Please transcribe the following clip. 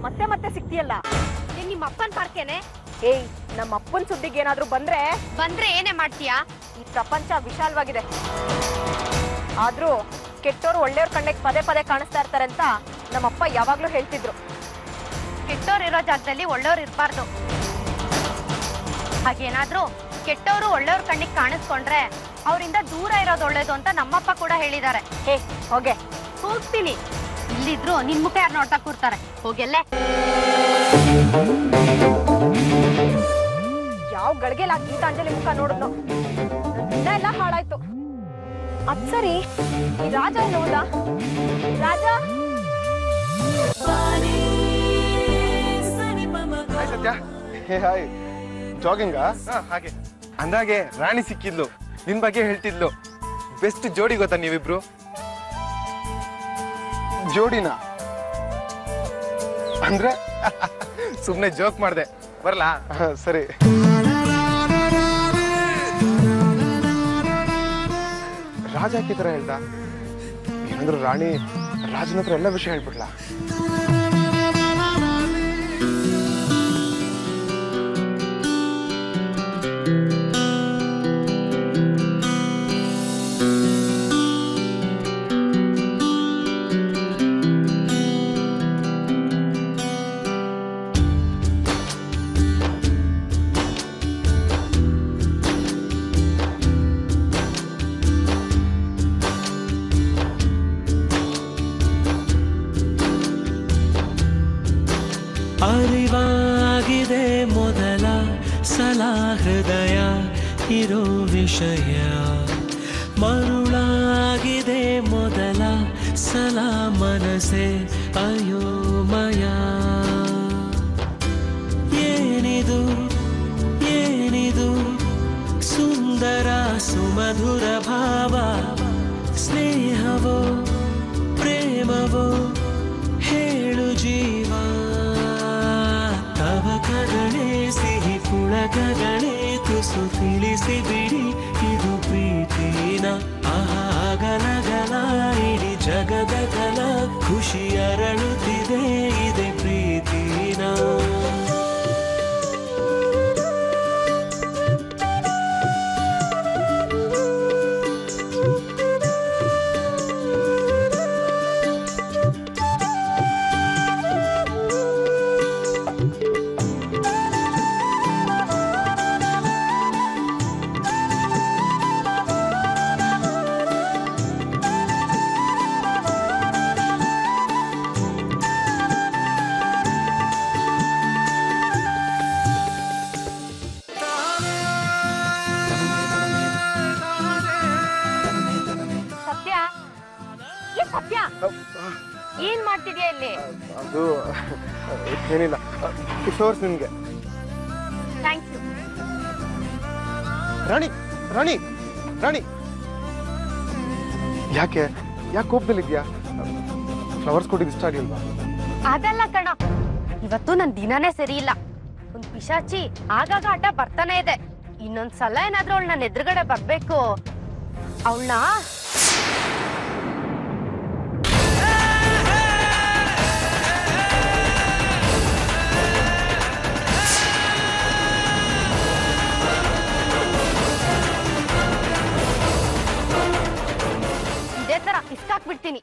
ಮತ್ತೆ ಮತ್ತೆ ಸಿಗ್ತೀಯಲ್ಲ. ನಿಮ್ಮ ಅಪ್ಪನ್ ಪಾರ್ಕೇನೆ. ಏಯ್, ನಮ್ಮ ಅಪ್ಪನ ಸುದ್ದಿಗೆ ಏನಾದ್ರೂ ಬಂದ್ರೆ ಏನೇ ಮಾಡ್ತೀಯಾ? ಈ ಪ್ರಪಂಚ ವಿಶಾಲವಾಗಿದೆ. ಆದ್ರೂ ಕೆಟ್ಟೋರು ಒಳ್ಳೆಯವ್ರ ಕಣ್ಣಿಗೆ ಪದೇ ಪದೇ ಕಾಣಿಸ್ತಾ ಇರ್ತಾರೆ ಅಂತ ನಮ್ಮಪ್ಪ ಯಾವಾಗ್ಲೂ ಹೇಳ್ತಿದ್ರು. ಕೆಟ್ಟೋರು ಇರೋ ಜಾಗದಲ್ಲಿ ಒಳ್ಳೆಯವ್ರು ಇರಬಾರ್ದು. ಹಾಗೇನಾದ್ರೂ ಕೆಟ್ಟವರು ಒಳ್ಳೆಯವ್ರ ಕಣ್ಣಿಗೆ ಕಾಣಿಸ್ಕೊಂಡ್ರೆ ಅವರಿಂದ ದೂರ ಇರೋದು ಒಳ್ಳೇದು ಅಂತ ನಮ್ಮಪ್ಪ ಕೂಡ ಹೇಳಿದ್ದಾರೆ. ಹೇ ಹೋಗೆ. ಹೋಗ್ತೀನಿ. ಇಲ್ಲಿದ್ರು ನಿನ್ ಮುಖ ಯಾರು ನೋಡ್ತಾ ಕೂರ್ತಾರೆ. ಹೋಗೆಲ್ಲೇ. ಯಾವ ಗಳಿಗೆಲ್ಲ ಗೀತಾಂಜಲಿ ಮುಖ ನೋಡಿದ್ನು, ದಿನ ಎಲ್ಲ ಹಾಳಾಯ್ತು. ಅದ್ ಸರಿ, ಈ ರಾಜ ನೋಡ. Raja hi Satya. Hey hi. Jogging? ಹಾಗೆ. ಅಂದಾಗೆ ರಾಣಿ ಸಿಕ್ಕಿದ್ಲು, ನಿನ್ ಬಗ್ಗೆ ಹೇಳ್ತಿದ್ಲು. ಬೆಸ್ಟ್ ಜೋಡಿ ಗೊತ್ತಾ ನೀವಿಬ್ರು? ಜೋಡಿನ ಅಂದ್ರೆ ಸುಮ್ನೆ ಜೋಕ್ ಮಾಡ್ದೆ. ಬರ್ಲಾ? ಸರಿ. ರಾಜ ಯಾಕೆ ಈ ತರ ಹೇಳ್ದ? ಏನಂದ್ರು ರಾಣಿ ರಾಜನ ಹತ್ರ ಎಲ್ಲ ವಿಷಯ ಹೇಳ್ಬಿಡ್ಲಾ? ಅರಿವಾಗಿದೆ ಮೊದಲ ಸಲ ಹೃದಯ ಇರೋ ವಿಷಯ, ಮರುಳಾಗಿದೆ ಮೊದಲ ಸಲ ಮನಸ್ಸೆ ಅಯೋಮಯ. ಏನಿದು ಏನಿದು ಸುಂದರ ಸುಮಧುರ ಭಾವ, ಸ್ನೇಹವೋ ಪ್ರೇಮವೋ ಹೇಳು ಜೀವ. ತವಕಗಳೇ ಸಿಹಿ ಪುಳಕಗಳೇ ತುಸು ತಿಳಿಸಿ ಬಿಡಿ, ಇದು ಪ್ರೀತಿನ ಆಗಲಗಲ ಇಡೀ ಜಗದ ಕಲ ಖುಷಿ ಅರಳುತ್ತಿದೆ ಇದೆ ಪ್ರೀತಿನ. ಏನ್ ಮಾಡ್ತಿದ್ಯಾ ಇಲ್ಲಿ? ಅದು ಏನಿಲ್ಲ, ಫ್ಲವರ್ಸ್ ನಿಮ್ಗೆ. Thank you. ರಾಣಿ ರಾಣಿ ರಾಣಿ, ಯಾಕೆ ಕೋಪದಲ್ಲಿದ್ಯಾ? ಫ್ಲವರ್ಸ್ ಕೊಟ್ಟಿದ್ದು ಇಷ್ಟ ಆಗಿಲ್ವಾ? ಅದಲ್ಲ ಕಣ, ಇವತ್ತು ನನ್ ದಿನಾನೇ ಸರಿ ಇಲ್ಲ. ಒಂದ್ ಪಿಶಾಚಿ ಆಗಾಗ ಆಟ ಬರ್ತಾನೆ ಇದೆ. ಇನ್ನೊಂದ್ಸಲ ಏನಾದ್ರೂ ಅವಳು ನನ್ನ ಎದುರುಗಡೆ ಬರ್ಬೇಕು, ಅವಳನ್ನ ಇದೇ ತರ ಇಸ್ಕಾಕ್ಬಿಡ್ತೀನಿ.